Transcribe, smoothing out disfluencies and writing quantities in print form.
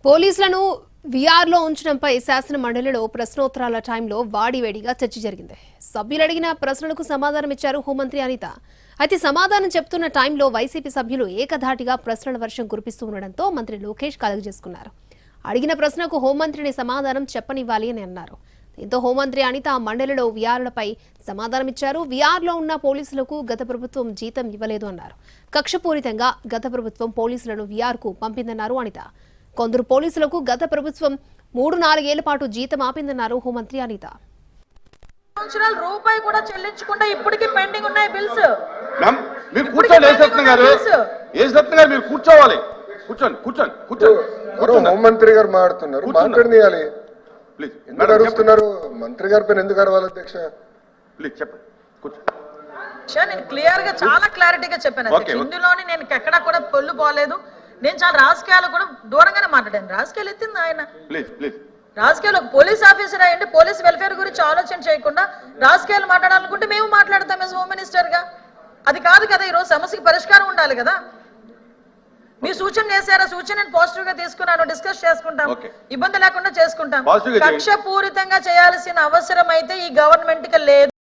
పోలీసులను వీఆర్లో ఉంచడంపై శాసన మండలిలో ప్రశ్నోత్తరాల టైంలో వాడివేడిగా చర్చ జరిగింది. సభ్యులు అడిగిన ప్రశ్నలకు సమాధానం ఇచ్చారు హోంమంత్రి అనిత. అయితే సమాధానం చెప్తున్న టైంలో వైసీపీ సభ్యులు ఏకధాటిగా ప్రశ్నల వర్షం కురిపిస్తూ ఉండడంతో మంత్రి లోకేష్ కలుగజేసుకున్నారు. అడిగిన ప్రశ్నకు హోంమంత్రిని సమాధానం చెప్పనివ్వాలి అని అన్నారు. దీంతో హోంమంత్రి అనిత మండలిలో వీఆర్లపై సమాధానం ఇచ్చారు. వీఆర్లో ఉన్న పోలీసులకు గత ప్రభుత్వం జీతం ఇవ్వలేదు అన్నారు. కక్షపూరితంగా గత ప్రభుత్వం పోలీసులను వీఆర్కు పంపిందన్నారు అనిత. కొందరు పోలీసులకు గత ప్రభుత్వం 3-4 ఏళ్ల పాటు జీతం ఆపిందన్నారు హోంమంత్రి అనిత. రూపాయి కూడా చెల్లించకుండా ఇప్పటికీ పెండింగ్ ఉన్నాయి బిల్స్. మీరు కూర్చోండి, మీరు కూర్చోవాలి. కూర్చోండి. హోంమంత్రి గారు మాట్లాడుతున్నారు, మాట్లాడనియాలి. ఎందుకు అరుస్తున్నారు? మంత్రి గారి పైన ఎందుకు అరవాలి అధ్యక్ష? ప్లీజ్ చెప్పండి. నేను క్లియర్ గా చాలా క్లారిటీగా చెప్పాను. ఇందులోని నేను ఎక్కడా కూడా పొల్లు పోలేదు. నేను చాలా రాజకీయాలు కూడా దూరంగానే మాట్లాడాను. రాజకీయాలు ఎత్తింది ఆయన. రాజకీయాలు ఒక పోలీస్ ఆఫీసర్ అయ్యండి, పోలీస్ వెల్ఫేర్ గురించి ఆలోచన చేయకుండా రాజకీయాలు మాట్లాడాలనుకుంటే మేము మాట్లాడతాం యాజ్ హోమ్ మినిస్టర్ గా. అది కాదు కదా, ఈరోజు సమస్యకి పరిష్కారం ఉండాలి కదా. మీ సూచన చేశారా? సూచన నేను పాజిటివ్ గా తీసుకున్నాను, డిస్కస్ చేసుకుంటాం, ఇబ్బంది లేకుండా చేసుకుంటాం. కక్షపూరితంగా చేయాల్సిన అవసరం అయితే ఈ గవర్నమెంట్ కి లేదు.